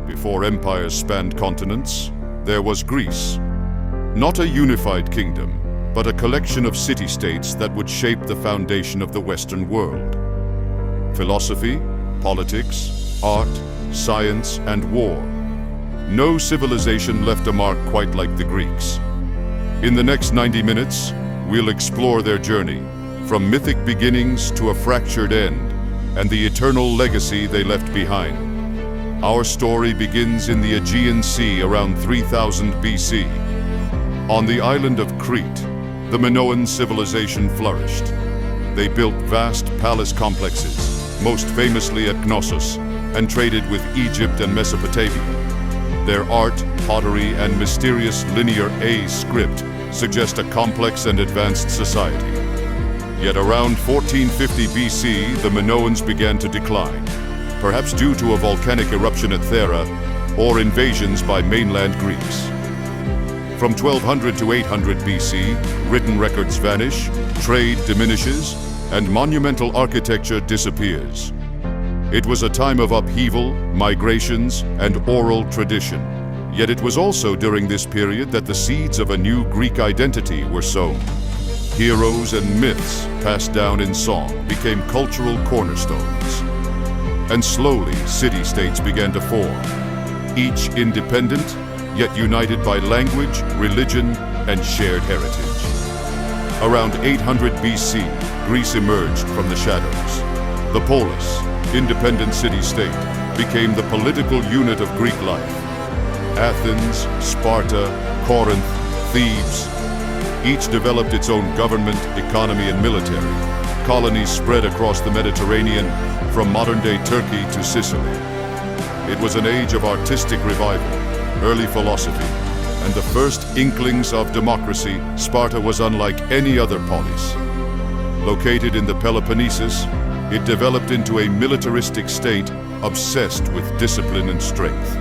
Before empires spanned continents, there was Greece. Not a unified kingdom, but a collection of city-states that would shape the foundation of the Western world. Philosophy, politics, art, science, and war. No civilization left a mark quite like the Greeks. In the next 90 minutes, we'll explore their journey, from mythic beginnings to a fractured end, and the eternal legacy they left behind. Our story begins in the Aegean Sea around 3000 BC. On the island of Crete, the Minoan civilization flourished. They built vast palace complexes, most famously at Knossos, and traded with Egypt and Mesopotamia. Their art, pottery, and mysterious linear A script suggest a complex and advanced society. Yet around 1450 BC, the Minoans began to decline, perhaps due to a volcanic eruption at Thera or invasions by mainland Greeks. From 1200 to 800 BC, written records vanish, trade diminishes, and monumental architecture disappears. It was a time of upheaval, migrations, and oral tradition. Yet it was also during this period that the seeds of a new Greek identity were sown. Heroes and myths passed down in song became cultural cornerstones. And slowly, city-states began to form, each independent, yet united by language, religion, and shared heritage. Around 800 BC, Greece emerged from the shadows. The polis, independent city-state, became the political unit of Greek life. Athens, Sparta, Corinth, Thebes, each developed its own government, economy, and military. Colonies spread across the Mediterranean, from modern-day Turkey to Sicily. It was an age of artistic revival, early philosophy, and the first inklings of democracy. Sparta was unlike any other polis. Located in the Peloponnesus, it developed into a militaristic state obsessed with discipline and strength.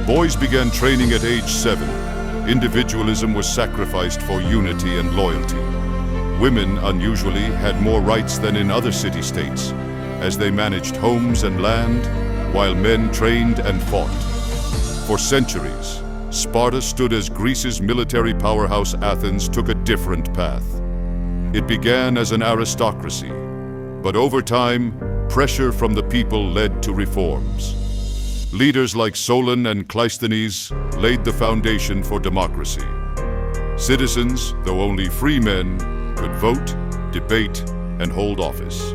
Boys began training at age 7. Individualism was sacrificed for unity and loyalty. Women, unusually, had more rights than in other city-states, as they managed homes and land, while men trained and fought. For centuries, Sparta stood as Greece's military powerhouse. Athens took a different path. It began as an aristocracy, but over time, pressure from the people led to reforms. Leaders like Solon and Cleisthenes laid the foundation for democracy. Citizens, though only free men, could vote, debate, and hold office.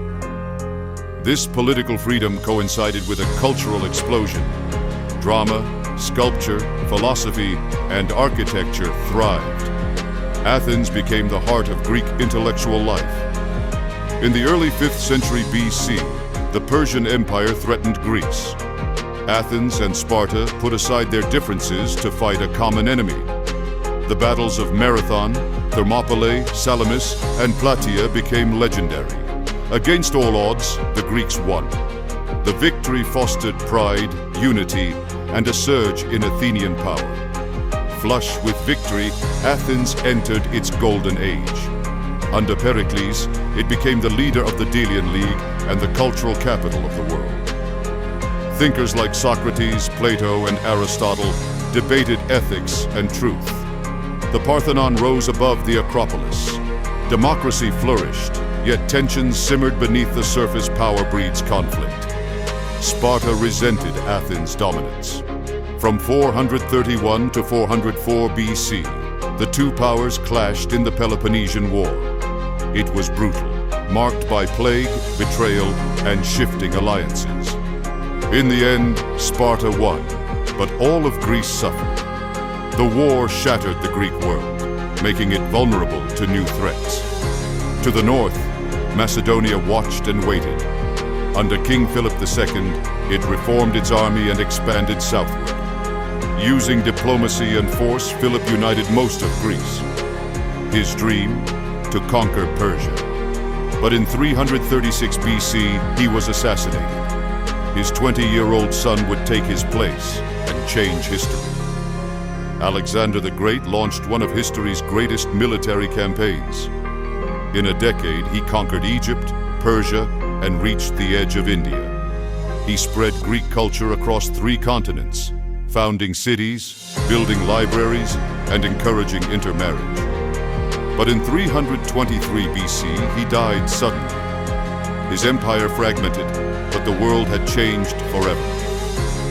This political freedom coincided with a cultural explosion. Drama, sculpture, philosophy, and architecture thrived. Athens became the heart of Greek intellectual life. In the early 5th century BC, the Persian Empire threatened Greece. Athens and Sparta put aside their differences to fight a common enemy. The battles of Marathon, Thermopylae, Salamis, and Plataea became legendary. Against all odds, the Greeks won. The victory fostered pride, unity, and a surge in Athenian power. Flush with victory, Athens entered its golden age. Under Pericles, it became the leader of the Delian League and the cultural capital of the world. Thinkers like Socrates, Plato, and Aristotle debated ethics and truth. The Parthenon rose above the Acropolis. Democracy flourished, yet tensions simmered beneath the surface. Power breeds conflict. Sparta resented Athens' dominance. From 431 to 404 BC, the two powers clashed in the Peloponnesian War. It was brutal, marked by plague, betrayal, and shifting alliances. In the end, Sparta won, but all of Greece suffered. The war shattered the Greek world, making it vulnerable to new threats. To the north, Macedonia watched and waited. Under King Philip II, it reformed its army and expanded southward. Using diplomacy and force, Philip united most of Greece. His dream? To conquer Persia. But in 336 BC, he was assassinated. His 20-year-old son would take his place and change history. Alexander the Great launched one of history's greatest military campaigns. In a decade, he conquered Egypt, Persia, and reached the edge of India. He spread Greek culture across 3 continents, founding cities, building libraries, and encouraging intermarriage. But in 323 BC, he died suddenly. His empire fragmented, but the world had changed forever.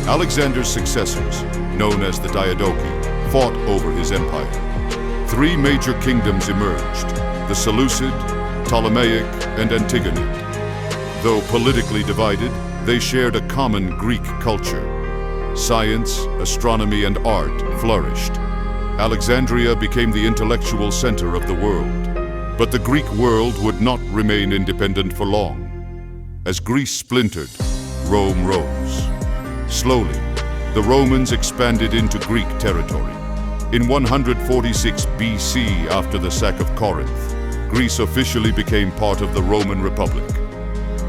Alexander's successors, known as the Diadochi, fought over his empire. 3 major kingdoms emerged: the Seleucid, Ptolemaic, and Antigonid. Though politically divided, they shared a common Greek culture. Science, astronomy, and art flourished. Alexandria became the intellectual center of the world. But the Greek world would not remain independent for long. As Greece splintered, Rome rose. Slowly, the Romans expanded into Greek territory. In 146 BC, after the sack of Corinth, Greece officially became part of the Roman Republic.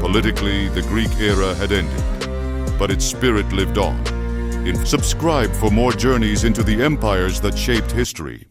Politically, the Greek era had ended, but its spirit lived on. Subscribe for more journeys into the empires that shaped history.